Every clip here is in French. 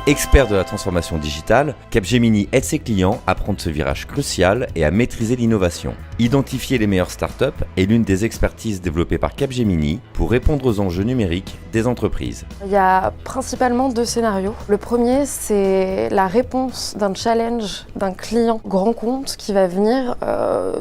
Expert de la transformation digitale, Capgemini aide ses clients à prendre ce virage crucial et à maîtriser l'innovation. Identifier les meilleures startups est l'une des expertises développées par Capgemini pour répondre aux enjeux numériques des entreprises. Il y a principalement deux scénarios. Le premier, c'est la réponse d'un challenge d'un client grand compte qui va venir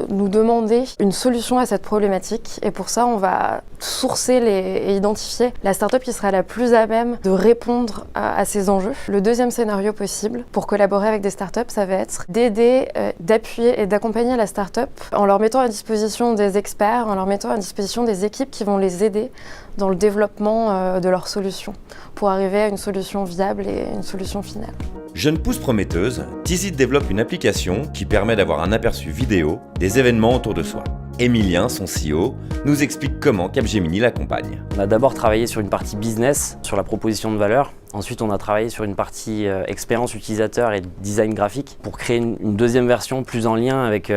nous demander une solution à cette problématique. Et pour ça, on va sourcer et identifier la startup qui sera la plus à même de répondre à ces enjeux. Le deuxième scénario possible pour collaborer avec des startups, ça va être d'aider, d'appuyer et d'accompagner la startup en leur mettant à disposition des experts, en leur mettant à disposition des équipes qui vont les aider dans le développement de leurs solutions pour arriver à une solution viable et une solution finale. Jeune pousse prometteuse, Tizit développe une application qui permet d'avoir un aperçu vidéo des événements autour de soi. Emilien, son CEO, nous explique comment Capgemini l'accompagne. On a d'abord travaillé sur une partie business, sur la proposition de valeur. Ensuite, on a travaillé sur une partie expérience utilisateur et design graphique pour créer une deuxième version plus en lien avec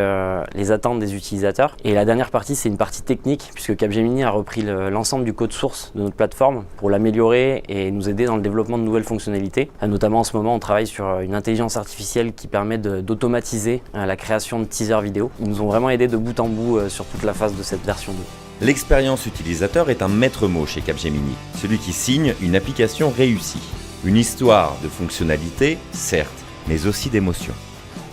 les attentes des utilisateurs. Et la dernière partie, c'est une partie technique puisque Capgemini a repris l'ensemble du code source de notre plateforme pour l'améliorer et nous aider dans le développement de nouvelles fonctionnalités. Notamment en ce moment, on travaille sur une intelligence artificielle qui permet d'automatiser la création de teasers vidéo. Ils nous ont vraiment aidé de bout en bout sur toute la phase de cette version 2. L'expérience utilisateur est un maître mot chez Capgemini, celui qui signe une application réussie. Une histoire de fonctionnalité, certes, mais aussi d'émotion.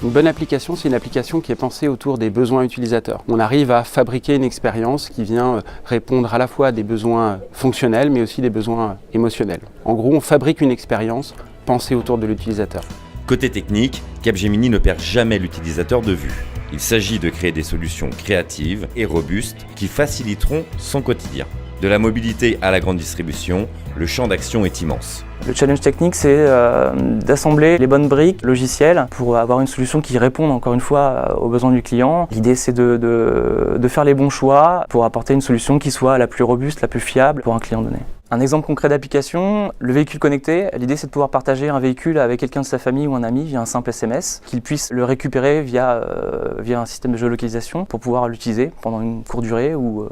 Une bonne application, c'est une application qui est pensée autour des besoins utilisateurs. On arrive à fabriquer une expérience qui vient répondre à la fois à des besoins fonctionnels, mais aussi des besoins émotionnels. En gros, on fabrique une expérience pensée autour de l'utilisateur. Côté technique, Capgemini ne perd jamais l'utilisateur de vue. Il s'agit de créer des solutions créatives et robustes qui faciliteront son quotidien. De la mobilité à la grande distribution, le champ d'action est immense. Le challenge technique, c'est d'assembler les bonnes briques logicielles pour avoir une solution qui réponde encore une fois aux besoins du client. L'idée, c'est de faire les bons choix pour apporter une solution qui soit la plus robuste, la plus fiable pour un client donné. Un exemple concret d'application, le véhicule connecté. L'idée, c'est de pouvoir partager un véhicule avec quelqu'un de sa famille ou un ami via un simple SMS, qu'il puisse le récupérer via un système de géolocalisation pour pouvoir l'utiliser pendant une courte durée ou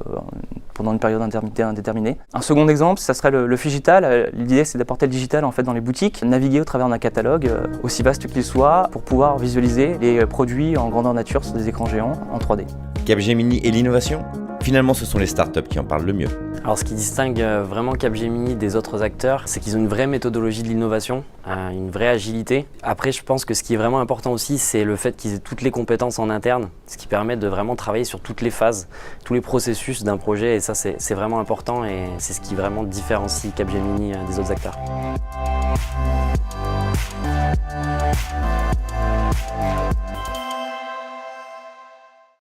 pendant une période indéterminée. Un second exemple, ça serait le Figital. L'idée, c'est d'apporter le digital en fait dans les boutiques, naviguer au travers d'un catalogue, aussi vaste qu'il soit, pour pouvoir visualiser les produits en grandeur nature sur des écrans géants en 3D. Capgemini et l'innovation ? Finalement, ce sont les startups qui en parlent le mieux. Alors ce qui distingue vraiment Capgemini des autres acteurs, c'est qu'ils ont une vraie méthodologie de l'innovation, une vraie agilité. Après, je pense que ce qui est vraiment important aussi, c'est le fait qu'ils aient toutes les compétences en interne, ce qui permet de vraiment travailler sur toutes les phases, tous les processus d'un projet, et ça c'est vraiment important et c'est ce qui vraiment différencie Capgemini des autres acteurs.